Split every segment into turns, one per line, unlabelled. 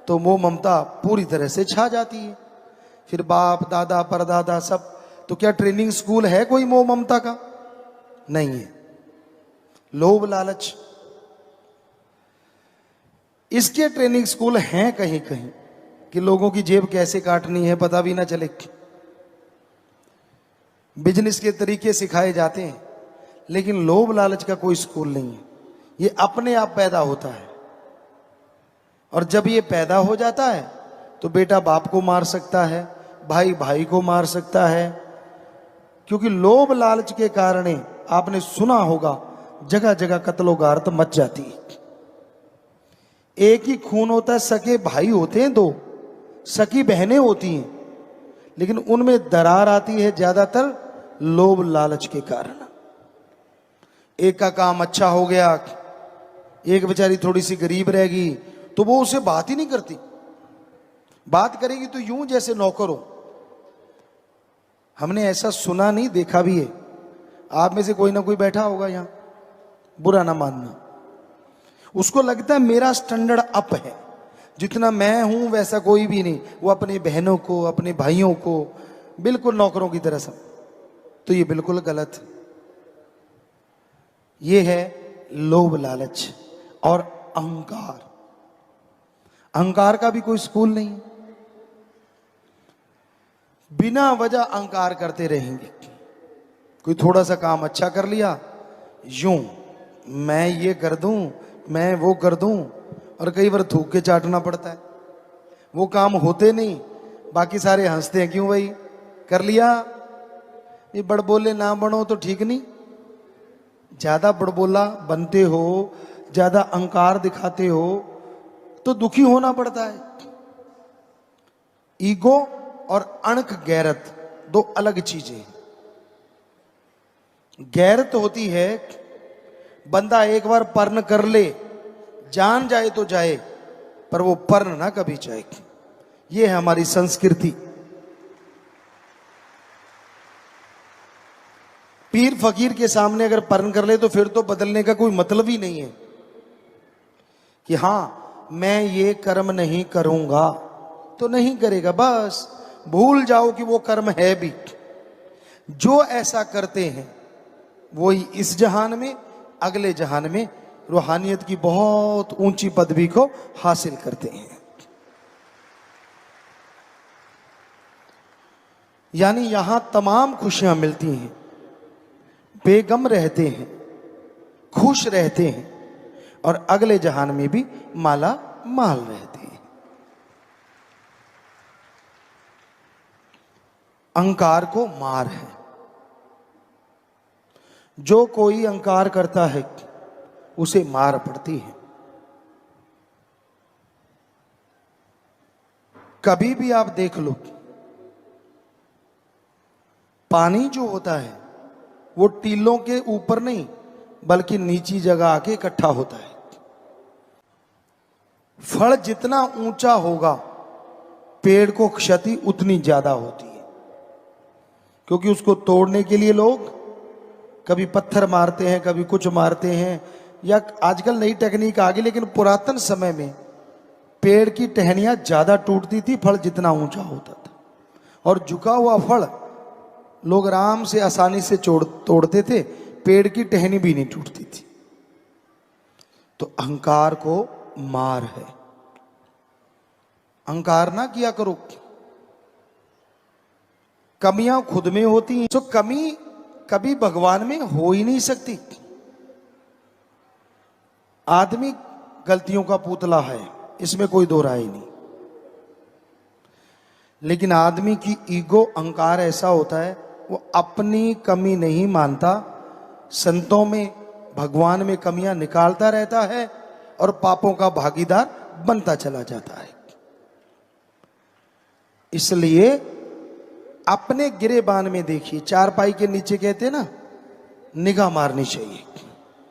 तो मोह ममता पूरी तरह से छा जाती है। फिर बाप दादा परदादा सब। तो क्या ट्रेनिंग स्कूल है कोई मोह ममता का? नहीं है। लोभ लालच इसके ट्रेनिंग स्कूल हैं कहीं कहीं कि लोगों की जेब कैसे काटनी है पता भी ना चले। बिजनेस के तरीके सिखाए जाते हैं, लेकिन लोभ लालच का कोई स्कूल नहीं है। ये अपने आप पैदा होता है, और जब ये पैदा हो जाता है तो बेटा बाप को मार सकता है, भाई भाई को मार सकता है। क्योंकि लोभ लालच के कारण आपने सुना होगा जगह जगह कत्लो गारत मच जाती है। एक ही खून होता है, सके भाई होते हैं दो, सकी बहनें होती हैं, लेकिन उनमें दरार आती है ज्यादातर लोभ लालच के कारण। एक का काम अच्छा हो गया, एक बेचारी थोड़ी सी गरीब रहेगी, तो वो उसे बात ही नहीं करती। बात करेगी तो यूं जैसे नौकर हो। हमने ऐसा सुना नहीं, देखा भी है। आप में से कोई ना कोई बैठा होगा यहां, बुरा ना मानना, उसको लगता है मेरा स्टैंडर्ड अप है, जितना मैं हूं वैसा कोई भी नहीं। वो अपने बहनों को, अपने भाइयों को बिल्कुल नौकरों की तरह सब। तो ये बिल्कुल गलत है। ये है लोभ लालच और अहंकार। अहंकार का भी कोई स्कूल नहीं। बिना वजह अहंकार करते रहेंगे। कोई थोड़ा सा काम अच्छा कर लिया, यूं मैं ये कर दूं, मैं वो कर दूं, और कई बार थूक के चाटना पड़ता है। वो काम होते नहीं, बाकी सारे हंसते हैं, क्यों भाई कर लिया। ये बड़बोले ना बनो तो ठीक नहीं। ज्यादा बड़बोला बनते हो, ज्यादा अहंकार दिखाते हो तो दुखी होना पड़ता है। ईगो और अणक गैरत दो अलग चीजें हैं। गैरत होती है बंदा एक बार पर्ण कर ले, जान जाए तो जाए, पर वो पर्ण ना कभी जाए। ये है हमारी संस्कृति। पीर फकीर के सामने अगर पर्ण कर ले तो फिर तो बदलने का कोई मतलब ही नहीं है कि हां मैं ये कर्म नहीं करूंगा, तो नहीं करेगा, बस भूल जाओ कि वो कर्म है भी। जो ऐसा करते हैं वही इस जहान में, अगले जहान में रूहानियत की बहुत ऊंची पदवी को हासिल करते हैं। यानी यहां तमाम खुशियां मिलती हैं, बेगम रहते हैं, खुश रहते हैं, और अगले जहान में भी माला माल रहते हैं। अहंकार को मार है। जो कोई अहंकार करता है उसे मार पड़ती है। कभी भी आप देख लो, पानी जो होता है वो टीलों के ऊपर नहीं बल्कि नीची जगह आके इकट्ठा होता है। फल जितना ऊंचा होगा पेड़ को क्षति उतनी ज्यादा होती है, क्योंकि उसको तोड़ने के लिए लोग कभी पत्थर मारते हैं, कभी कुछ मारते हैं, या आजकल नई टेक्निक आ गई, लेकिन पुरातन समय में पेड़ की टहनियां ज्यादा टूटती थी फल जितना ऊंचा होता था, और झुका हुआ फल लोग आराम से आसानी से तोड़ते थे, पेड़ की टहनी भी नहीं टूटती थी। तो अहंकार को मार है। अहंकार ना किया करो। कमियां खुद में होती हैं, तो कमी कभी भगवान में हो ही नहीं सकती। आदमी गलतियों का पुतला है, इसमें कोई दो राय नहीं, लेकिन आदमी की ईगो अहंकार ऐसा होता है वो अपनी कमी नहीं मानता, संतों में भगवान में कमियां निकालता रहता है और पापों का भागीदार बनता चला जाता है। इसलिए अपने गिरेबान में देखिए, चारपाई के नीचे कहते हैं ना निगाह मारनी चाहिए,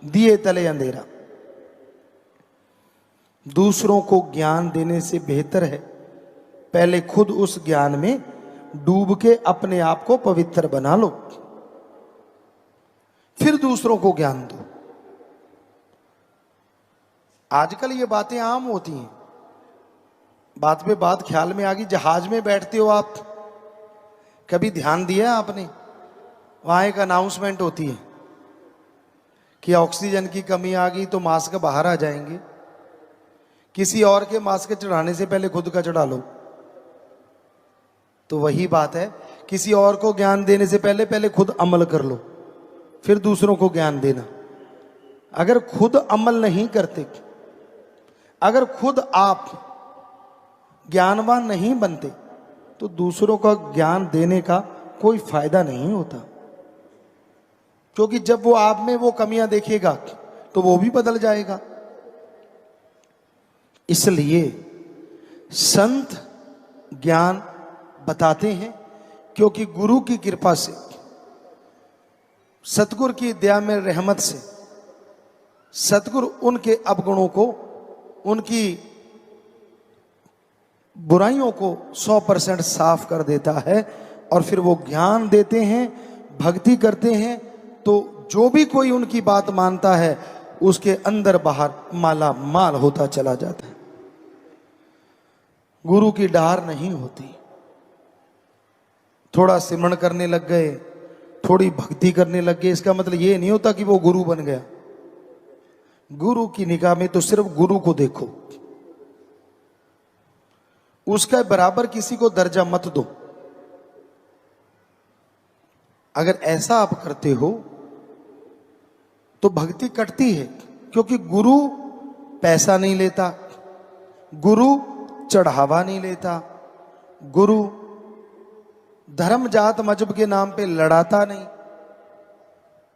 दिए तले अंधेरा। दूसरों को ज्ञान देने से बेहतर है पहले खुद उस ज्ञान में डूब के अपने आप को पवित्र बना लो, फिर दूसरों को ज्ञान दो। आजकल ये बातें आम होती हैं, बात पे बात ख्याल में आ गई, जहाज में बैठते हो आप, कभी ध्यान दिया आपने? वहां एक अनाउंसमेंट होती है कि ऑक्सीजन की कमी आ गई तो मास्क बाहर आ जाएंगे। किसी और के मास्क चढ़ाने से पहले खुद का चढ़ा लो। तो वही बात है, किसी और को ज्ञान देने से पहले पहले खुद अमल कर लो, फिर दूसरों को ज्ञान देना। अगर खुद अमल नहीं करते, अगर खुद आप ज्ञानवान नहीं बनते, तो दूसरों का ज्ञान देने का कोई फायदा नहीं होता। क्योंकि जब वो आप में वो कमियां देखेगा तो वो भी बदल जाएगा। इसलिए संत ज्ञान बताते हैं, क्योंकि गुरु की कृपा से, सतगुरु की दया में रहमत से, सतगुरु उनके अवगुणों को, उनकी बुराइयों को 100% साफ कर देता है और फिर वो ज्ञान देते हैं, भक्ति करते हैं। तो जो भी कोई उनकी बात मानता है उसके अंदर बाहर माला माल होता चला जाता है। गुरु की डार नहीं होती। थोड़ा सिमरन करने लग गए, थोड़ी भक्ति करने लग गए, इसका मतलब ये नहीं होता कि वो गुरु बन गया। गुरु की निगाह में तो सिर्फ गुरु को देखो, उसका बराबर किसी को दर्जा मत दो। अगर ऐसा आप करते हो तो भक्ति कटती है, क्योंकि गुरु पैसा नहीं लेता, गुरु चढ़ावा नहीं लेता, गुरु धर्म जात मजहब के नाम पे लड़ाता नहीं,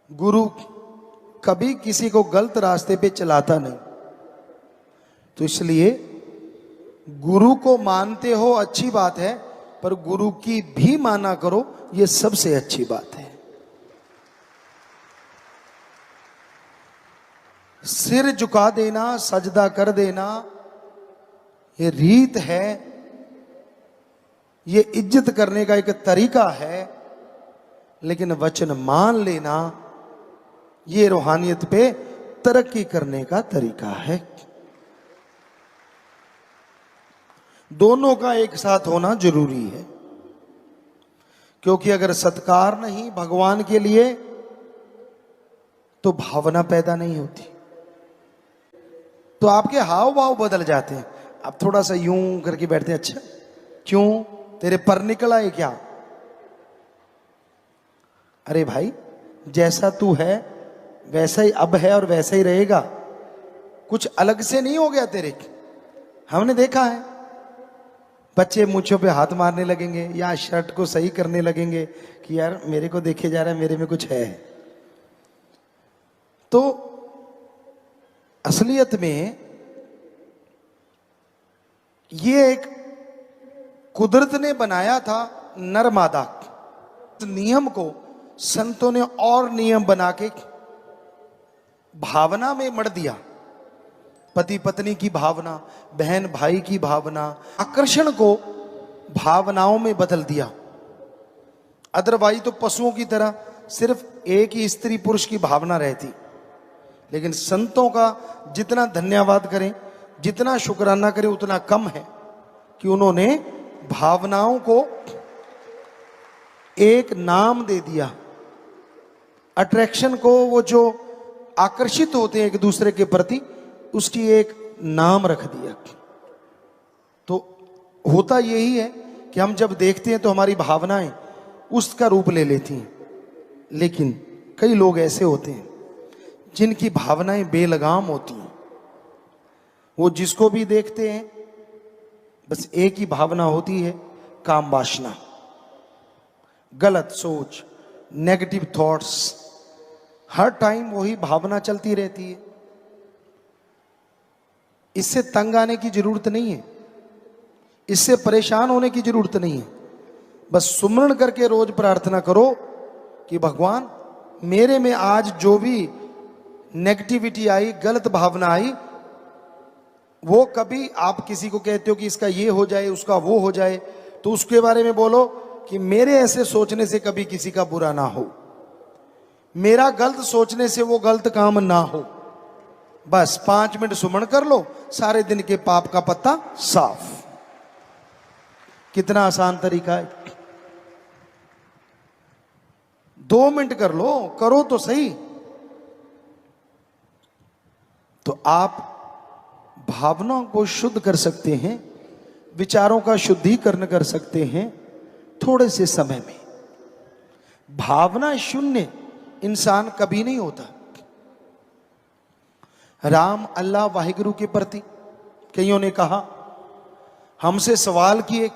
गुरु कभी किसी को गलत रास्ते पे चलाता नहीं। तो इसलिए गुरु को मानते हो अच्छी बात है, पर गुरु की भी माना करो, ये सबसे अच्छी बात है। सिर झुका देना, सजदा कर देना, ये रीत है, ये इज्जत करने का एक तरीका है। लेकिन वचन मान लेना, ये रूहानियत पे तरक्की करने का तरीका है। दोनों का एक साथ होना जरूरी है, क्योंकि अगर सत्कार नहीं भगवान के लिए तो भावना पैदा नहीं होती। तो आपके हाव भाव बदल जाते हैं। आप थोड़ा सा यूं करके बैठते हैं, अच्छा क्यों, तेरे पर निकला है क्या? अरे भाई, जैसा तू है वैसा ही अब है और वैसा ही रहेगा, कुछ अलग से नहीं हो गया तेरे। हमने देखा है बच्चे मूंछों पे हाथ मारने लगेंगे या शर्ट को सही करने लगेंगे कि यार मेरे को देखे जा रहा है, मेरे में कुछ है। तो असलियत में ये एक कुदरत ने बनाया था नर मादा। नियम को संतों ने और नियम बना के भावना में मढ़ दिया। पति पत्नी की भावना, बहन भाई की भावना, आकर्षण को भावनाओं में बदल दिया। अदरवाइज तो पशुओं की तरह सिर्फ एक ही स्त्री पुरुष की भावना रहती। लेकिन संतों का जितना धन्यवाद करें, जितना शुक्राना करें, उतना कम है कि उन्होंने भावनाओं को एक नाम दे दिया। अट्रैक्शन को, वो जो आकर्षित होते हैं एक दूसरे के प्रति, उसकी एक नाम रख दिया। तो होता यही है कि हम जब देखते हैं तो हमारी भावनाएं उसका रूप ले लेती हैं। लेकिन कई लोग ऐसे होते हैं जिनकी भावनाएं बेलगाम होती हैं। वो जिसको भी देखते हैं बस एक ही भावना होती है, काम वासना, गलत सोच, नेगेटिव थॉट्स, हर टाइम वही भावना चलती रहती है। इससे तंग आने की जरूरत नहीं है, इससे परेशान होने की जरूरत नहीं है। बस सुमरण करके रोज प्रार्थना करो कि भगवान मेरे में आज जो भी नेगेटिविटी आई, गलत भावना आई, वो कभी आप किसी को कहते हो कि इसका ये हो जाए, उसका वो हो जाए, तो उसके बारे में बोलो कि मेरे ऐसे सोचने से कभी किसी का बुरा ना हो, मेरा गलत सोचने से वो गलत काम ना हो। बस 5 मिनट सुमन कर लो, सारे दिन के पाप का पत्ता साफ। कितना आसान तरीका है। 2 मिनट कर लो, करो तो सही। तो आप भावनाओं को शुद्ध कर सकते हैं, विचारों का शुद्धिकरण कर सकते हैं थोड़े से समय में। भावना शून्य इंसान कभी नहीं होता। राम, अल्लाह, वाहिगुरु के प्रति कईयों ने कहा, हमसे सवाल किए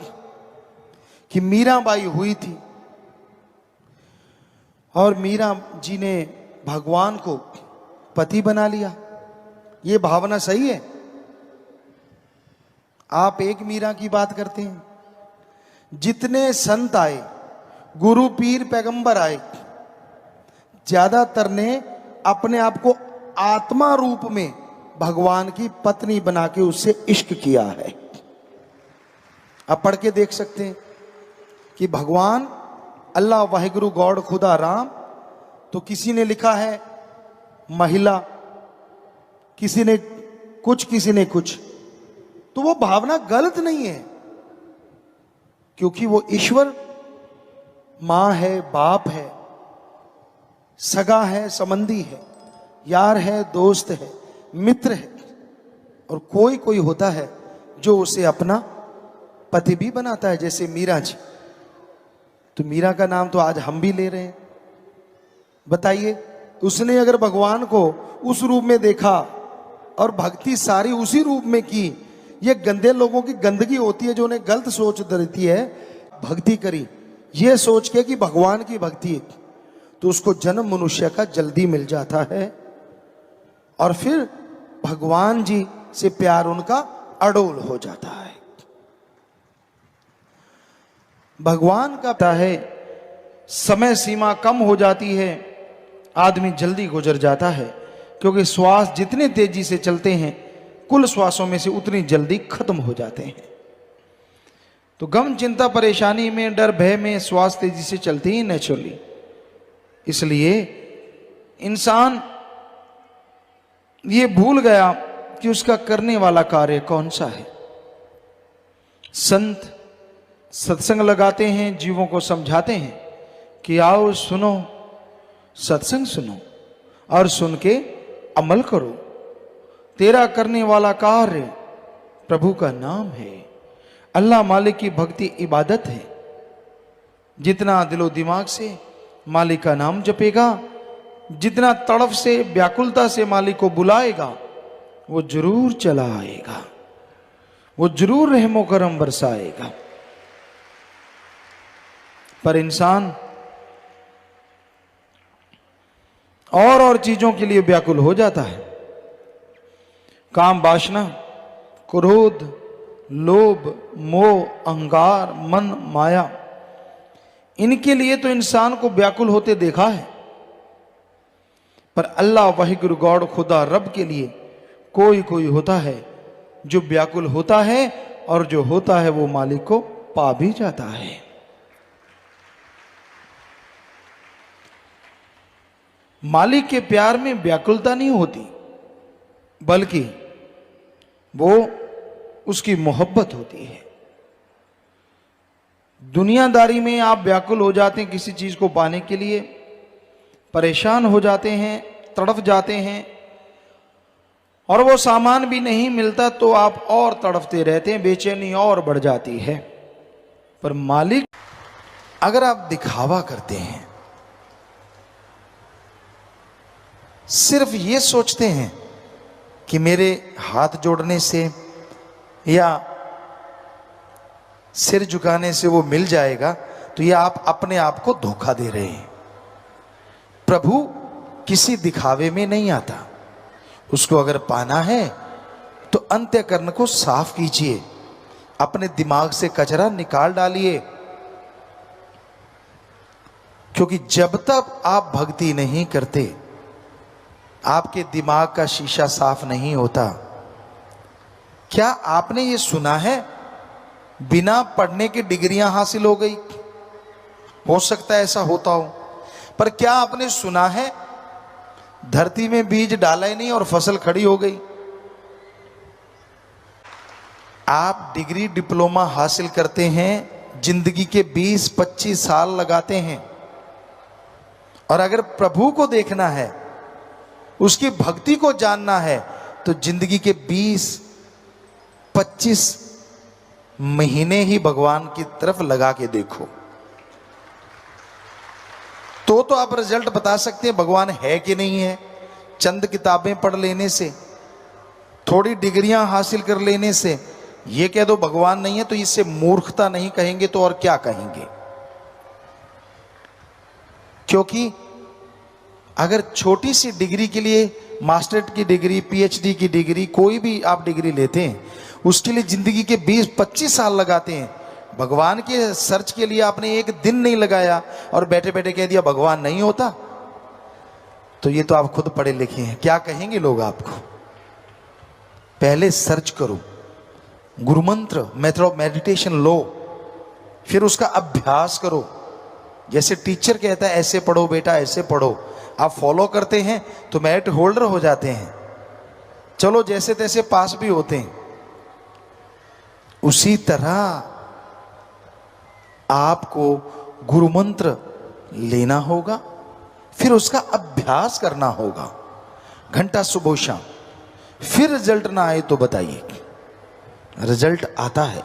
कि मीराबाई हुई थी और मीरा जी ने भगवान को पति बना लिया, ये भावना सही है? आप एक मीरा की बात करते हैं। जितने संत आए, गुरु पीर पैगंबर आए, ज्यादातर ने अपने आप को आत्मा रूप में भगवान की पत्नी बना के उससे इश्क किया है। आप पढ़ के देख सकते हैं कि भगवान अल्लाह, वाहिगुरु, गॉड, खुदा, राम, तो किसी ने लिखा है महिला, किसी ने कुछ, किसी ने कुछ। तो वो भावना गलत नहीं है, क्योंकि वो ईश्वर मां है, बाप है, सगा है, संबंधी है, यार है, दोस्त है, मित्र है। और कोई कोई होता है जो उसे अपना पति भी बनाता है, जैसे मीरा जी। तो मीरा का नाम तो आज हम भी ले रहे हैं। बताइए, उसने अगर भगवान को उस रूप में देखा और भक्ति सारी उसी रूप में की, ये गंदे लोगों की गंदगी होती है जो उन्हें गलत सोच देती है। भक्ति करी ये सोच के कि भगवान की भक्ति है, तो उसको जन्म मनुष्य का जल्दी मिल जाता है और फिर भगवान जी से प्यार उनका अडोल हो जाता है। भगवान का प्यार है, समय सीमा कम हो जाती है, आदमी जल्दी गुजर जाता है, क्योंकि श्वास जितने तेजी से चलते हैं, कुल श्वासों में से उतनी जल्दी खत्म हो जाते हैं। तो गम, चिंता, परेशानी में, डर, भय में श्वास तेजी से चलती है नेचुरली। इसलिए इंसान ये भूल गया कि उसका करने वाला कार्य कौन सा है। संत सत्संग लगाते हैं, जीवों को समझाते हैं कि आओ सुनो, सत्संग सुनो और सुन के अमल करो। तेरा करने वाला कार्य प्रभु का नाम है। अल्लाह मालिक की भक्ति इबादत है। जितना दिलो दिमाग से मालिक का नाम जपेगा, जितना तड़फ से, व्याकुलता से मालिक को बुलाएगा, वो जरूर चला आएगा, वो जरूर रहमो करम बरसाएगा। पर इंसान और चीजों के लिए व्याकुल हो जाता है। काम, वासना, क्रोध, लोभ, मोह, अहंकार, मन, माया, इनके लिए तो इंसान को व्याकुल होते देखा है। पर अल्लाह, वाहिगुरु, गॉड, खुदा, रब के लिए कोई कोई होता है जो व्याकुल होता है, और जो होता है वो मालिक को पा भी जाता है। मालिक के प्यार में व्याकुलता नहीं होती, बल्कि वो उसकी मोहब्बत होती है। दुनियादारी में आप व्याकुल हो जाते हैं किसी चीज को पाने के लिए, परेशान हो जाते हैं, तड़फ जाते हैं, और वो सामान भी नहीं मिलता तो आप और तड़फते रहते हैं, बेचैनी और बढ़ जाती है। पर मालिक, अगर आप दिखावा करते हैं, सिर्फ ये सोचते हैं कि मेरे हाथ जोड़ने से या सिर झुकाने से वो मिल जाएगा, तो ये आप अपने आप को धोखा दे रहे हैं। प्रभु किसी दिखावे में नहीं आता। उसको अगर पाना है तो अंतःकरण को साफ कीजिए, अपने दिमाग से कचरा निकाल डालिए, क्योंकि जब तक आप भक्ति नहीं करते, आपके दिमाग का शीशा साफ नहीं होता। क्या आपने ये सुना है बिना पढ़ने की डिग्रियां हासिल हो गई? हो सकता है ऐसा होता हो, पर क्या आपने सुना है धरती में बीज डाला ही नहीं और फसल खड़ी हो गई? आप डिग्री डिप्लोमा हासिल करते हैं, जिंदगी के 20-25 साल लगाते हैं, और अगर प्रभु को देखना है, उसकी भक्ति को जानना है, तो जिंदगी के 20-25 महीने ही भगवान की तरफ लगा के देखो, तो आप रिजल्ट बता सकते हैं भगवान है कि नहीं है। चंद किताबें पढ़ लेने से, थोड़ी डिग्रियां हासिल कर लेने से ये कह दो भगवान नहीं है, तो इससे मूर्खता नहीं कहेंगे तो और क्या कहेंगे। क्योंकि अगर छोटी सी डिग्री के लिए, मास्टरेट की डिग्री, पीएचडी की डिग्री, कोई भी आप डिग्री लेते हैं, उसके लिए जिंदगी के 20-25 साल लगाते हैं। भगवान के सर्च के लिए आपने एक दिन नहीं लगाया और बैठे बैठे कह दिया भगवान नहीं होता, तो ये तो आप खुद पढ़े लिखे हैं, क्या कहेंगे लोग आपको। पहले सर्च करो, गुरु मंत्र, मेथड ऑफ मेडिटेशन लो, फिर उसका अभ्यास करो। जैसे टीचर कहता है ऐसे पढ़ो बेटा, ऐसे पढ़ो, आप फॉलो करते हैं तो मेरिट होल्डर हो जाते हैं, चलो जैसे तैसे पास भी होते हैं। उसी तरह आपको गुरु मंत्र लेना होगा, फिर उसका अभ्यास करना होगा, घंटा सुबह शाम। फिर रिजल्ट ना आए तो बताइए। रिजल्ट आता है,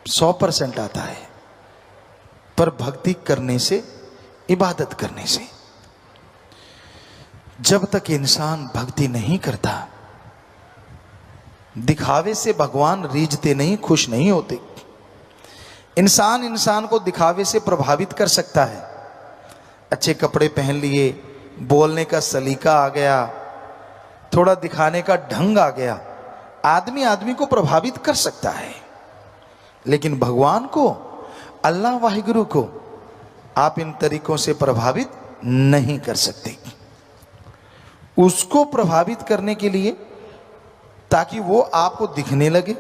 100% आता है, पर भक्ति करने से, इबादत करने से। जब तक इंसान भक्ति नहीं करता, दिखावे से भगवान रीझते नहीं, खुश नहीं होते। इंसान को दिखावे से प्रभावित कर सकता है। अच्छे कपड़े पहन लिए, बोलने का सलीका आ गया, थोड़ा दिखाने का ढंग आ गया, आदमी को प्रभावित कर सकता है। लेकिन भगवान को, अल्लाह वाहिगुरु को आप इन तरीकों से प्रभावित नहीं कर सकते। उसको प्रभावित करने के लिए, ताकि वो आपको दिखने लगे,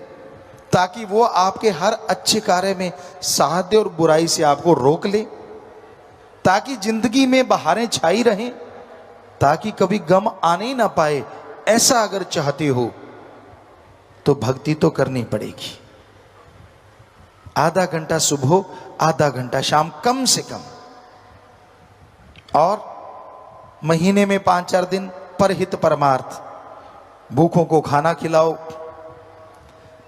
ताकि वो आपके हर अच्छे कार्य में साथ दे और बुराई से आपको रोक ले, ताकि जिंदगी में बहारें छाई रहें, ताकि कभी गम आने ही ना पाए, ऐसा अगर चाहते हो तो भक्ति तो करनी पड़ेगी। आधा घंटा सुबह, आधा घंटा शाम, कम से कम। और महीने में 5-4 दिन परहित परमार्थ, भूखों को खाना खिलाओ,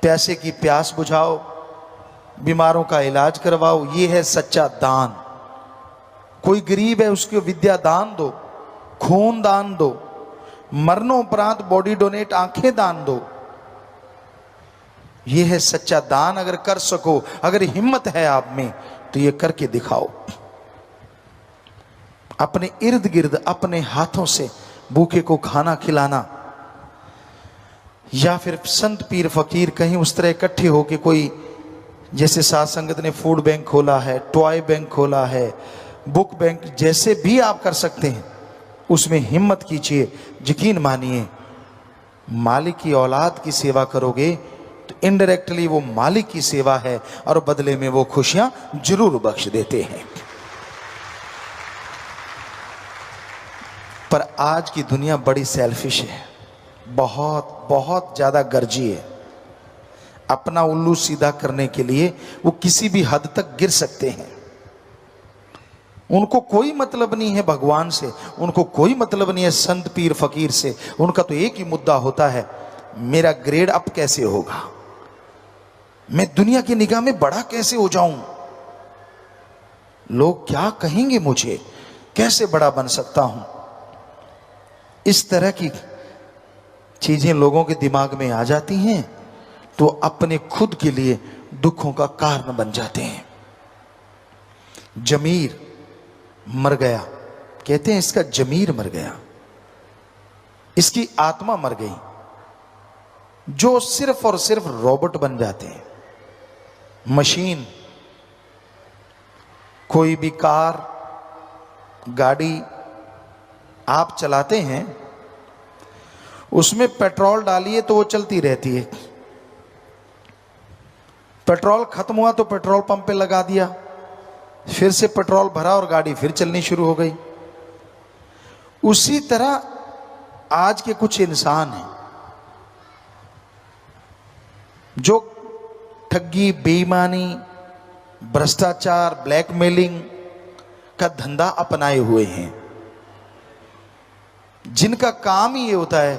प्यासे की प्यास बुझाओ, बीमारों का इलाज करवाओ। ये है सच्चा दान। कोई गरीब है उसको विद्या दान दो, खून दान दो, मरणोपरांत बॉडी डोनेट, आंखें दान दो। ये है सच्चा दान। अगर कर सको, अगर हिम्मत है आप में, तो ये करके दिखाओ। अपने इर्द गिर्द अपने हाथों से भूखे को खाना खिलाना, या फिर संत पीर फकीर कहीं उस तरह इकट्ठे होके, कोई जैसे साध संगत ने फूड बैंक खोला है, टॉय बैंक खोला है, बुक बैंक, जैसे भी आप कर सकते हैं उसमें हिम्मत कीजिए। यकीन मानिए, मालिक की औलाद की सेवा करोगे तो इनडायरेक्टली वो मालिक की सेवा है, और बदले में वो खुशियां जरूर बख्श देते हैं। पर आज की दुनिया बड़ी सेल्फिश है, बहुत ज्यादा गर्जी है। अपना उल्लू सीधा करने के लिए वो किसी भी हद तक गिर सकते हैं। उनको कोई मतलब नहीं है भगवान से, उनको कोई मतलब नहीं है संत पीर फकीर से। उनका तो एक ही मुद्दा होता है, मेरा ग्रेड अप कैसे होगा, मैं दुनिया की निगाह में बड़ा कैसे हो जाऊं, लोग क्या कहेंगे मुझे, कैसे बड़ा बन सकता हूं। इस तरह की चीजें लोगों के दिमाग में आ जाती हैं तो अपने खुद के लिए दुखों का कारण बन जाते हैं। जमीर मर गया, कहते हैं इसका जमीर मर गया, इसकी आत्मा मर गई, जो सिर्फ और सिर्फ रोबोट बन जाते हैं, मशीन। कोई भी कार, गाड़ी आप चलाते हैं, उसमें पेट्रोल डालिए तो वो चलती रहती है, पेट्रोल खत्म हुआ तो पेट्रोल पंप पे लगा दिया, फिर से पेट्रोल भरा और गाड़ी फिर चलनी शुरू हो गई। उसी तरह आज के कुछ इंसान हैं जो ठगी, बेईमानी, भ्रष्टाचार, ब्लैकमेलिंग का धंधा अपनाए हुए हैं, जिनका काम ही ये होता है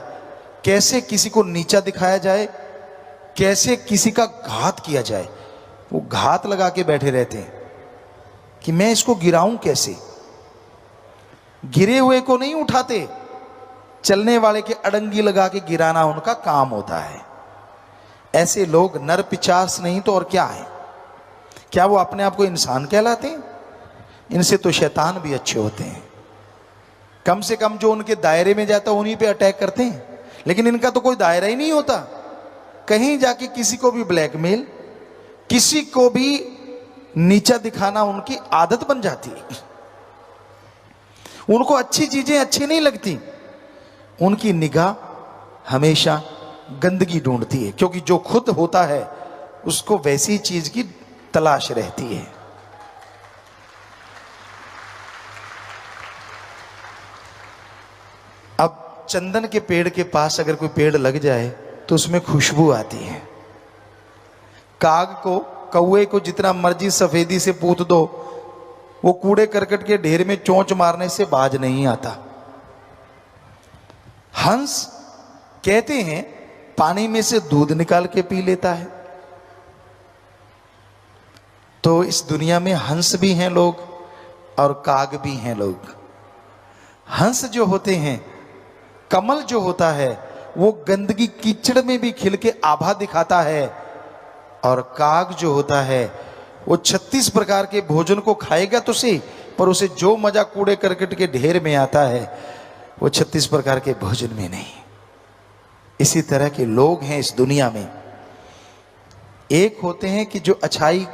कैसे किसी को नीचा दिखाया जाए, कैसे किसी का घात किया जाए। वो घात लगा के बैठे रहते हैं कि मैं इसको गिराऊं कैसे। गिरे हुए को नहीं उठाते, चलने वाले के अड़ंगी लगा के गिराना उनका काम होता है। ऐसे लोग नर पिचास नहीं तो और क्या है। क्या वो अपने आप को इंसान कहलाते हैं? इनसे तो शैतान भी अच्छे होते हैं। कम से कम जो उनके दायरे में जाता है उन्हीं पे अटैक करते हैं, लेकिन इनका तो कोई दायरा ही नहीं होता। कहीं जाके किसी को भी ब्लैकमेल, किसी को भी नीचा दिखाना उनकी आदत बन जाती है। उनको अच्छी चीजें अच्छी नहीं लगती, उनकी निगाह हमेशा गंदगी ढूंढती है, क्योंकि जो खुद होता है उसको वैसी चीज की तलाश रहती है। अब चंदन के पेड़ के पास अगर कोई पेड़ लग जाए तो उसमें खुशबू आती है। काग को, कौवे को जितना मर्जी सफेदी से पूत दो, वो कूड़े करकट के ढेर में चोंच मारने से बाज नहीं आता। हंस कहते हैं पानी में से दूध निकाल के पी लेता है। तो इस दुनिया में हंस भी हैं लोग और काग भी हैं लोग। हंस जो होते हैं, कमल जो होता है, वो गंदगी कीचड़ में भी खिल के आभा दिखाता है, और काग जो होता है वो 36 प्रकार के भोजन को खाएगा तो सही, पर उसे जो मजा कूड़े करकट के ढेर में आता है वो 36 प्रकार के भोजन में नहीं। इसी तरह के लोग हैं इस दुनिया में। एक होते हैं कि जो अच्छाई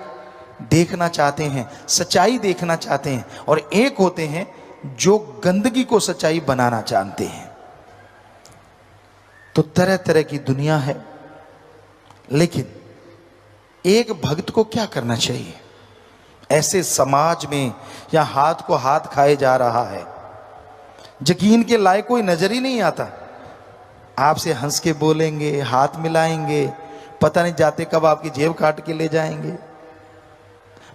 देखना चाहते हैं, सच्चाई देखना चाहते हैं, और एक होते हैं जो गंदगी को सच्चाई बनाना जानते हैं। तो तरह तरह की दुनिया है, लेकिन एक भक्त को क्या करना चाहिए ऐसे समाज में या हाथ को हाथ खाए जा रहा है, यकीन के लायक कोई नजर ही नहीं आता। आपसे हंस के बोलेंगे, हाथ मिलाएंगे, पता नहीं जाते कब आपकी जेब काट के ले जाएंगे।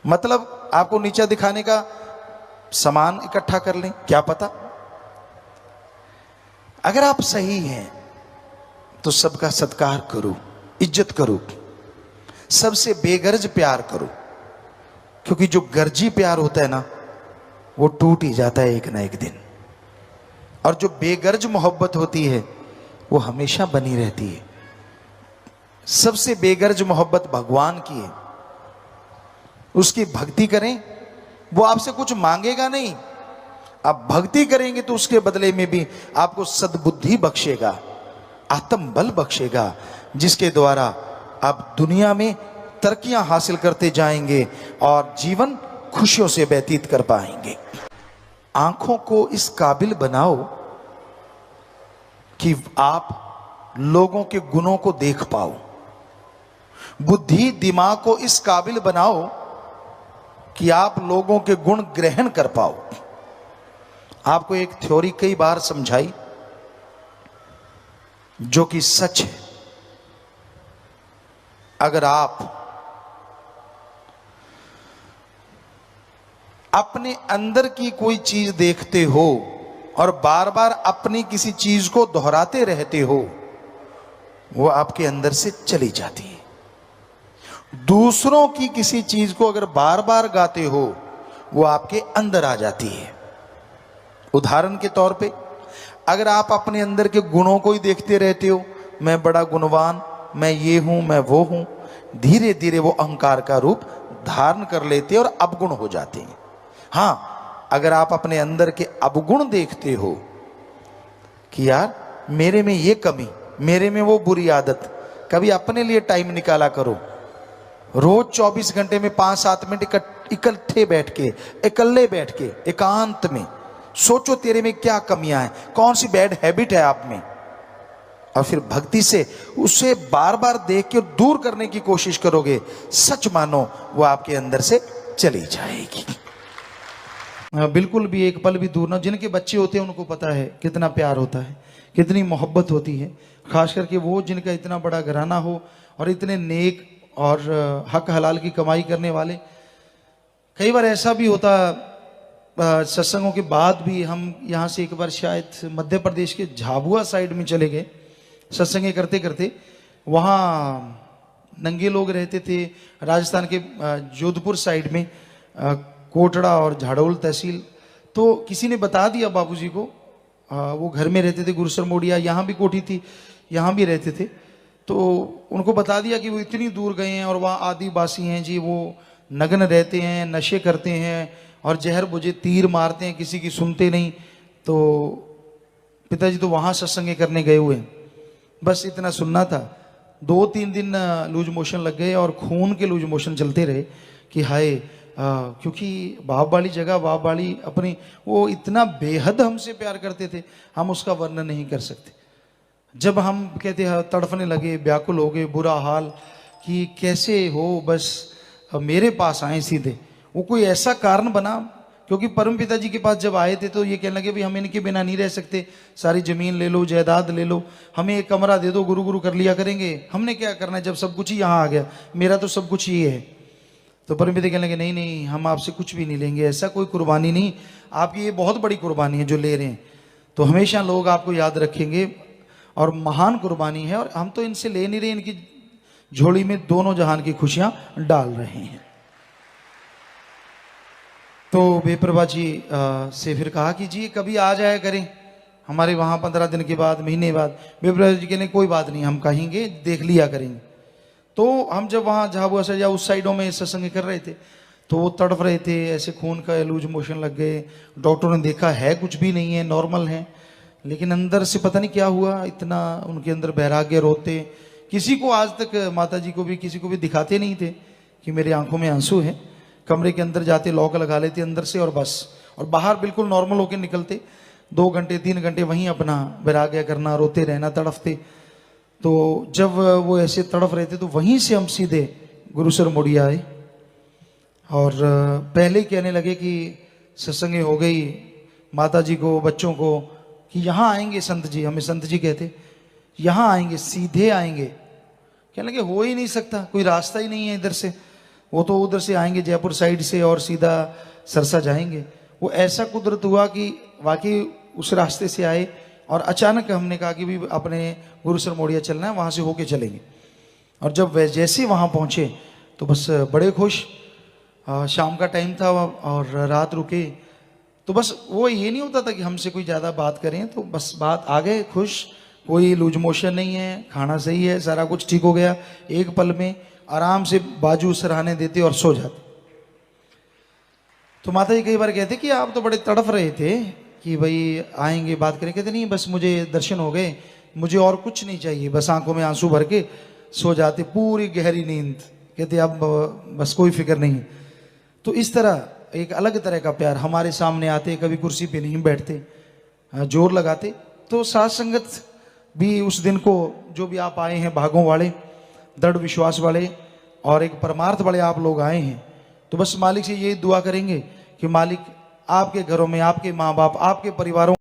मतलब आपको नीचा दिखाने का सामान इकट्ठा कर लें, क्या पता। अगर आप सही हैं तो सबका सत्कार करो, इज्जत करो, सबसे बेगर्ज प्यार करो, क्योंकि जो गर्जी प्यार होता है ना वो टूट ही जाता है एक ना एक दिन, और जो बेगर्ज मोहब्बत होती है वो हमेशा बनी रहती है। सबसे बेगर्ज मोहब्बत भगवान की है, उसकी भक्ति करें, वो आपसे कुछ मांगेगा नहीं। आप भक्ति करेंगे तो उसके बदले में भी आपको सद्बुद्धि बख्शेगा, आत्म बल बख्शेगा, जिसके द्वारा आप दुनिया में तरक्कियां हासिल करते जाएंगे और जीवन खुशियों से व्यतीत कर पाएंगे। आंखों को इस काबिल बनाओ कि आप लोगों के गुणों को देख पाओ। बुद्धि, दिमाग को इस काबिल बनाओ कि आप लोगों के गुण ग्रहण कर पाओ। आपको एक थ्योरी कई बार समझाई जो कि सच है। अगर आप अपने अंदर की कोई चीज देखते हो और बार बार अपनी किसी चीज को दोहराते रहते हो, वो आपके अंदर से चली जाती है। दूसरों की किसी चीज को अगर बार बार गाते हो, वो आपके अंदर आ जाती है। उदाहरण के तौर पे, अगर आप अपने अंदर के गुणों को ही देखते रहते हो, मैं बड़ा गुणवान, मैं ये हूं, मैं वो हूं, धीरे धीरे वो अहंकार का रूप धारण कर लेते हैं और अवगुण हो जाते हैं। हाँ, अगर आप अपने अंदर के अवगुण देखते हो कि यार मेरे में ये कमी, मेरे में वो बुरी आदत, कभी अपने लिए टाइम निकाला करो। रोज 24 घंटे में 5-7 मिनट इकट्ठे बैठ के, इकल्ले बैठ के, एकांत में सोचो तेरे में क्या कमियां हैं, कौन सी बैड हैबिट है आप में, और फिर भक्ति से उसे बार बार देख के दूर करने की कोशिश करोगे। सच मानो वो आपके अंदर से चली जाएगी। बिल्कुल भी एक पल भी दूर ना। जिनके बच्चे होते हैं उनको पता है कितना प्यार होता है, कितनी मोहब्बत होती है, खास करके वो जिनका इतना बड़ा घराना हो और इतने नेक और हक हलाल की कमाई करने वाले। कई बार ऐसा भी होता, सत्संगों के बाद भी हम यहाँ से एक बार शायद मध्य प्रदेश के झाबुआ साइड में चले गए सत्संग करते करते। वहाँ नंगे लोग रहते थे। राजस्थान के जोधपुर साइड में कोटड़ा और झाड़ोल तहसील। तो किसी ने बता दिया बाबूजी को, वो घर में रहते थे, गुरुसर मोडिया, यहाँ भी कोठी थी, यहाँ भी रहते थे। तो उनको बता दिया कि वो इतनी दूर गए हैं और वहाँ आदिवासी हैं जी, वो नग्न रहते हैं, नशे करते हैं और जहर बुझे तीर मारते हैं, किसी की सुनते नहीं। तो पिताजी तो वहाँ सत्संग करने गए हुए हैं। बस इतना सुनना था। 2-3 दिन लूज मोशन लग गए और खून के लूज मोशन चलते रहे कि हाय, क्योंकि बाप वाली जगह, बाप वाली अपनी, वो इतना बेहद हमसे प्यार करते थे, हम उसका वर्णन नहीं कर सकते। जब हम कहते हैं तड़फने लगे, व्याकुल हो गए, बुरा हाल कि कैसे हो, बस मेरे पास आए सीधे। वो कोई ऐसा कारण बना, क्योंकि परम पिताजी के पास जब आए थे तो ये कहने लगे भी हम इनके बिना नहीं रह सकते, सारी जमीन ले लो, जायदाद ले लो, हमें एक कमरा दे दो, गुरु गुरु कर लिया करेंगे। हमने क्या करना है जब सब कुछ ही यहाँ आ गया, मेरा तो सब कुछ ही है। तो परम पिता कहने लगे नहीं नहीं, हम आपसे कुछ भी नहीं लेंगे, ऐसा कोई कुर्बानी नहीं, आपकी ये बहुत बड़ी कुर्बानी है जो ले रहे हैं। तो हमेशा लोग आपको याद रखेंगे और महान कुर्बानी है, और हम तो इनसे ले नहीं रहे, इनकी झोली में दोनों जहान की खुशियां डाल रहे हैं। तो बेप्रभा जी से फिर कहा कि जी कभी आ जाया करें हमारे वहाँ 15 दिन के बाद, महीने बाद। बेप्रभा जी कहने कोई बात नहीं, हम कहेंगे, देख लिया करेंगे। तो हम जब वहाँ झाबुआ से या उस साइडों में सत्संग कर रहे थे तो वो तड़फ रहे थे, ऐसे खून का लूज मोशन लग गए। डॉक्टरों ने देखा है कुछ भी नहीं है, नॉर्मल है, लेकिन अंदर से पता नहीं क्या हुआ, इतना उनके अंदर बैराग्य, रोते। किसी को आज तक, माता जी को भी, किसी को भी दिखाते नहीं थे कि मेरी आंखों में आंसू है। कमरे के अंदर जाते, लॉक लगा लेते अंदर से और बस, और बाहर बिल्कुल नॉर्मल होकर निकलते। 2 घंटे 3 घंटे वहीं अपना बैराग्य करना, रोते रहना, तड़फते। तो जब वो ऐसे तड़फ रहे थे तो वहीं से हम सीधे गुरुसर मोडिया आए और पहले ही कहने लगे कि सत्संग हो गई माता जी को, बच्चों को, कि यहाँ आएंगे संत जी, हमें संत जी कहते, यहाँ आएंगे, सीधे आएंगे। कहने लगे हो ही नहीं सकता, कोई रास्ता ही नहीं है इधर से, वो तो उधर से आएंगे जयपुर साइड से और सीधा सरसा जाएंगे। वो ऐसा कुदरत हुआ कि वाकई उस रास्ते से आए और अचानक हमने कहा कि भी अपने गुरुसर मोडिया चलना है, वहाँ से होके चलेंगे। और जब वे जैसे वहाँ पहुँचे तो बस बड़े खुश। शाम का टाइम था और रात रुके, तो बस वो ये नहीं होता था कि हमसे कोई ज़्यादा बात करें, तो बस बात आ गए, खुश, कोई लूज मोशन नहीं है, खाना सही है, सारा कुछ ठीक हो गया। एक पल में आराम से बाजू सराहने देते और सो जाते। तो माता जी कई बार कहते कि आप तो बड़े तड़फ रहे थे कि भाई आएंगे, बात करें। कहते नहीं, बस मुझे दर्शन हो गए, मुझे और कुछ नहीं चाहिए, बस आंखों में आंसू भर के सो जाते, पूरी गहरी नींद। कहते अब बस कोई फिक्र नहीं। तो इस तरह एक अलग तरह का प्यार, हमारे सामने आते, कभी कुर्सी पे नहीं बैठते, जोर लगाते। तो साथ संगत भी उस दिन को, जो भी आप आए हैं, भागों वाले, दृढ़ विश्वास वाले और एक परमार्थ वाले आप लोग आए हैं, तो बस मालिक से ये दुआ करेंगे कि मालिक आपके घरों में, आपके माँ बाप, आपके परिवारों